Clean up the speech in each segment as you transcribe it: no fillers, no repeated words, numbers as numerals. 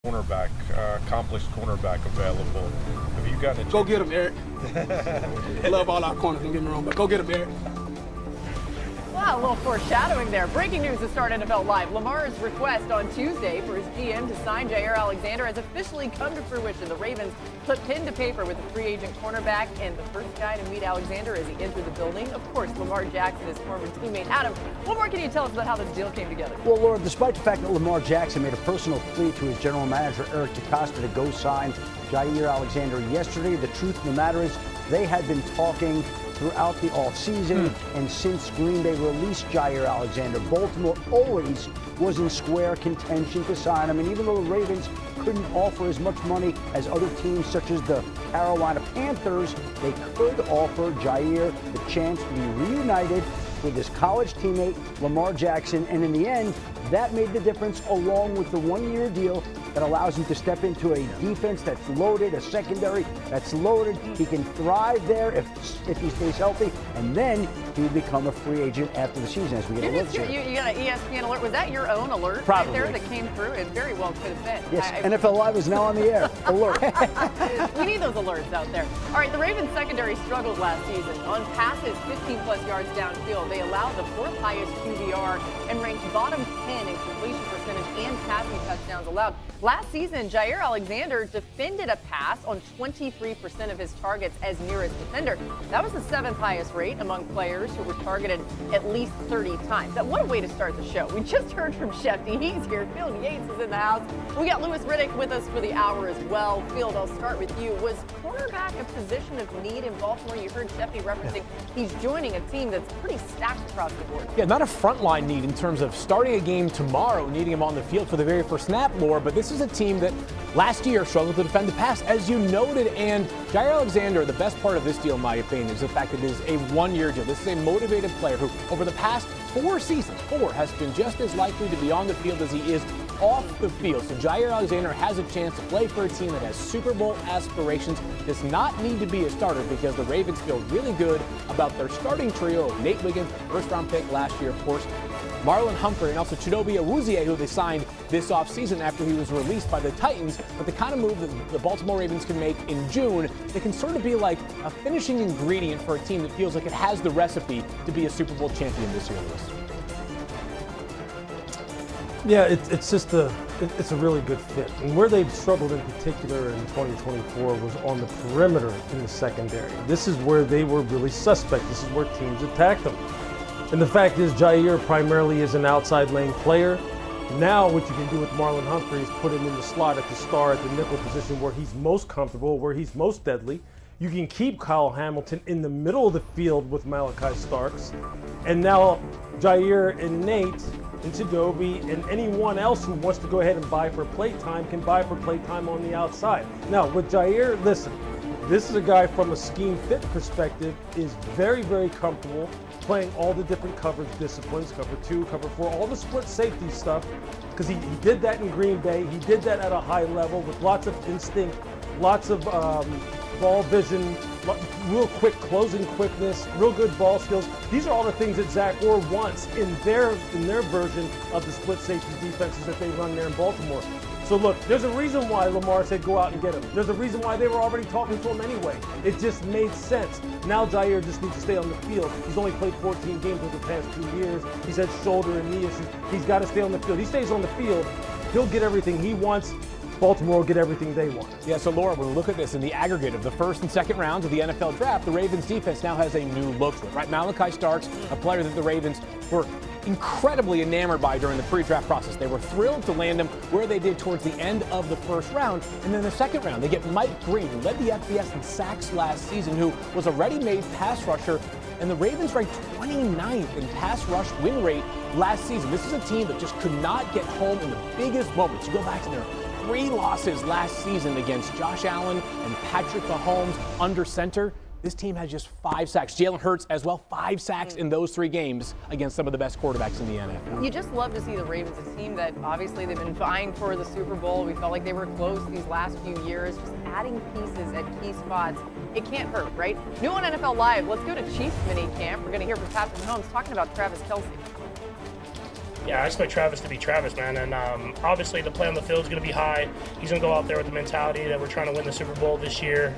cornerback, accomplished cornerback available. Have you gotten a Go get him, Eric. I love all our corners, don't get me wrong, but go get him, Eric. Wow, a little foreshadowing there. Breaking news to start NFL Live. Lamar's request on Tuesday for his GM to sign Jaire Alexander has officially come to fruition. The Ravens put pen to paper with the free agent cornerback and the first guy to meet Alexander as he entered the building. Of course, Lamar Jackson, his former teammate. Adam, what more can you tell us about how this deal came together? Well, Laura, despite the fact that Lamar Jackson made a personal plea to his general manager, Eric DeCosta, to go sign Jaire Alexander yesterday, the truth of the matter is they had been talking throughout the offseason, and since Green Bay released Jaire Alexander, Baltimore always was in square contention to sign him. And even though the Ravens couldn't offer as much money as other teams such as the Carolina Panthers, they could offer Jaire the chance to be reunited with his college teammate, Lamar Jackson. And in the end, that made the difference, along with the one-year deal that allows him to step into a defense that's loaded, a secondary that's loaded. He can thrive there if he stays healthy, and then he will become a free agent after the season as we get a look here. You got an ESPN alert. Was that your own alert Probably. right there that came through? It very well could have been. Yes, NFL Live is now on the air. Alert. We need those alerts out there. All right, the Ravens secondary struggled last season. On passes 15-plus yards downfield, they allowed the fourth highest QBR and ranked bottom 10 in completion percentage and passing touchdowns allowed. Last season, Jaire Alexander defended a pass on 23% of his targets as nearest defender. That was the seventh highest rate among players who were targeted at least 30 times. Now, what a way to start the show. We just heard from Shefty. He's here. Field Yates is in the house. We got Lewis Riddick with us for the hour as well. Field, I'll start with you. Was cornerback a position of need in Baltimore? You heard Shefty referencing he's joining a team that's pretty stacked across the board. Yeah, not a frontline need in terms of starting a game tomorrow, needing him on the field for the very first snap, Laura, but this is a team that last year struggled to defend the pass, as you noted, and Jaire Alexander, the best part of this deal, in my opinion, is the fact that it is a one-year deal. This is a motivated player who, over the past four seasons, has been just as likely to be on the field as he is off the field. So Jaire Alexander has a chance to play for a team that has Super Bowl aspirations, does not need to be a starter because the Ravens feel really good about their starting trio of Nate Wiggins, first-round pick last year, of course, Marlon Humphrey, and also Chidobe Awuzie, who they signed this offseason after he was released by the Titans. But the kind of move that the Baltimore Ravens can make in June, it can sort of be like a finishing ingredient for a team that feels like it has the recipe to be a Super Bowl champion this year, Lewis. Yeah, it's a really good fit. And where they've struggled in particular in 2024 was on the perimeter in the secondary. This is where they were really suspect. This is where teams attacked them. And the fact is, Jaire primarily is an outside lane player. Now what you can do with Marlon Humphrey is put him in the slot at the star at the nickel position where he's most comfortable, where he's most deadly. You can keep Kyle Hamilton in the middle of the field with Malachi Starks. And now Jaire and Nate and Chidobe and anyone else who wants to go ahead and buy for playtime can buy for playtime on the outside. Now with Jaire, listen, this is a guy from a scheme fit perspective is very, very comfortable playing all the different coverage disciplines, cover 2, cover 4, all the split safety stuff, because he did that in Green Bay. He did that at a high level with lots of instinct, lots of ball vision, real quick closing quickness, real good ball skills. These are all the things that Zach Orr wants in their version of the split safety defenses that they run there in Baltimore. So look, there's a reason why Lamar said go out and get him. There's a reason why they were already talking to him anyway. It just made sense. Now Jaire just needs to stay on the field. He's only played 14 games over the past 2 years. He's had shoulder and knee issues. He's got to stay on the field. He stays on the field, he'll get everything he wants. Baltimore will get everything they want. Yeah, so Laura, when we look at this in the aggregate of the first and second rounds of the NFL draft, the Ravens defense now has a new look to it, right? Malachi Starks, a player that the Ravens were incredibly enamored by during the pre-draft process. They were thrilled to land him where they did towards the end of the first round. And then the second round, they get Mike Green, who led the FBS in sacks last season, who was a ready-made pass rusher. And the Ravens ranked 29th in pass rush win rate last season. This is a team that just could not get home in the biggest moments. You go back to their 3 losses last season against Josh Allen and Patrick Mahomes under center. This team has just 5 sacks. Jalen Hurts as well, 5 sacks in those 3 games against some of the best quarterbacks in the NFL. You just love to see the Ravens, a team that obviously they've been vying for the Super Bowl. We felt like they were close these last few years, just adding pieces at key spots. It can't hurt, right? New on NFL Live, let's go to Chiefs mini camp. We're going to hear from Patrick Mahomes talking about Travis Kelce. Yeah, I expect Travis to be Travis, man. And obviously the play on the field is going to be high. He's going to go out there with the mentality that we're trying to win the Super Bowl this year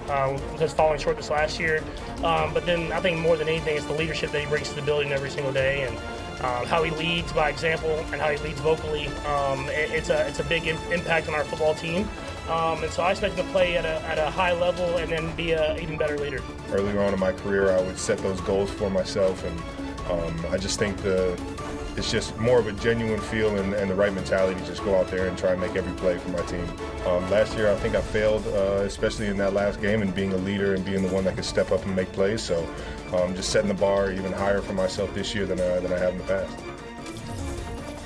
because falling short this last year. But then I think more than anything, it's the leadership that he brings to the building every single day, and how he leads by example and how he leads vocally. It's a big impact on our football team. And so I expect him to play at a high level and then be an even better leader. Earlier on in my career, I would set those goals for myself, and I just think it's just more of a genuine feel and the right mentality to just go out there and try and make every play for my team. Last year, I think I failed, especially in that last game, and being a leader and being the one that could step up and make plays. So just setting the bar even higher for myself this year than I have in the past.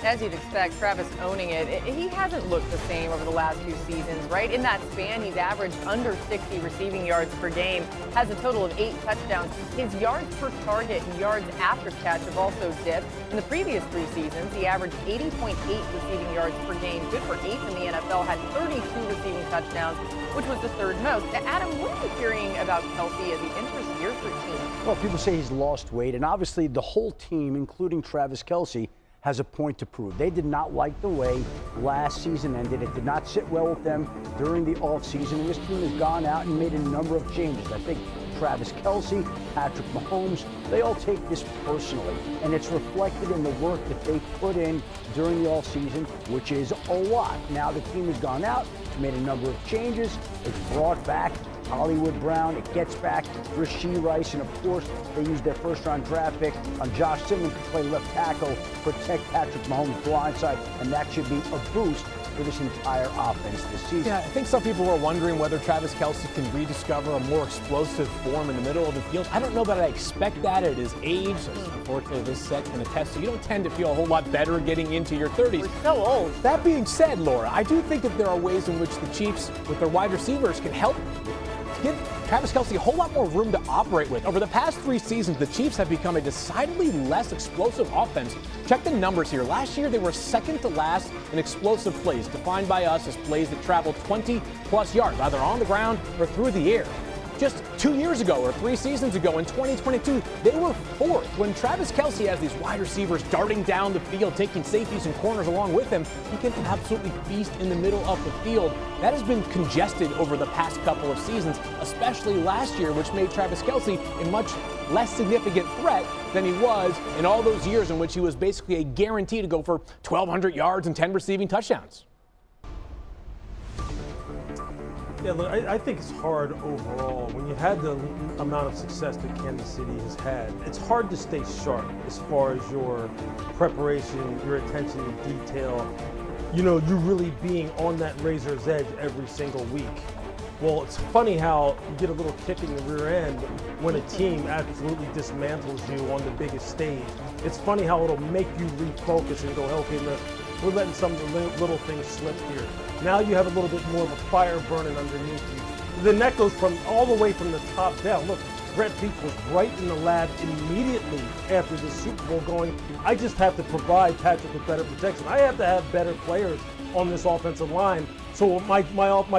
As you'd expect, Travis owning it. He hasn't looked the same over the last few seasons, right? In that span, he's averaged under 60 receiving yards per game, has a total of 8 touchdowns. His yards per target and yards after catch have also dipped. In the previous 3 seasons, he averaged 80.8 receiving yards per game, good for 8th in the NFL, had 32 receiving touchdowns, which was the 3rd most. Adam, what are you hearing about Kelce as he enters year 13? Well, people say he's lost weight, and obviously the whole team, including Travis Kelce, has a point to prove. They did not like the way last season ended. It did not sit well with them during the offseason, and this team has gone out and made a number of changes. I think Travis Kelce, Patrick Mahomes, they all take this personally, and it's reflected in the work that they put in during the offseason, which is a lot. Now the team has gone out, made a number of changes. It's brought back Hollywood Brown. It gets back Rashee Rice, and of course they used their first-round draft pick on Josh Simmons to play left tackle, protect Patrick Mahomes' blindside, and that should be a boost for this entire offense this season. Yeah, I think some people were wondering whether Travis Kelce can rediscover a more explosive form in the middle of the field. I don't know that I expect that at his age. Unfortunately, this set can attest to you don't tend to feel a whole lot better getting into your 30s. We're so old. That being said, Laura, I do think that there are ways in which the Chiefs, with their wide receivers, can help give Travis Kelce a whole lot more room to operate with. Over the past 3 seasons, the Chiefs have become a decidedly less explosive offense. Check the numbers here. Last year, they were second to last in explosive plays, defined by us as plays that travel 20-plus yards, either on the ground or through the air. Just 2 years ago or 3 seasons ago in 2022, they were 4th. When Travis Kelce has these wide receivers darting down the field, taking safeties and corners along with him, he can absolutely feast in the middle of the field. That has been congested over the past couple of seasons, especially last year, which made Travis Kelce a much less significant threat than he was in all those years in which he was basically a guarantee to go for 1,200 yards and 10 receiving touchdowns. Yeah, look, I think it's hard overall. When you had the amount of success that Kansas City has had, it's hard to stay sharp as far as your preparation, your attention to detail. You know, you really being on that razor's edge every single week. Well, it's funny how you get a little kick in the rear end when a team absolutely dismantles you on the biggest stage. It's funny how it'll make you refocus and go, okay, look, we're letting some of the little things slip here. Now you have a little bit more of a fire burning underneath you. Then that goes from all the way from the top down. Look, Brett Veach was right in the lab immediately after the Super Bowl going, I just have to provide Patrick with better protection. I have to have better players on this offensive line so my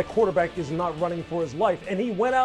quarterback is not running for his life. And he went out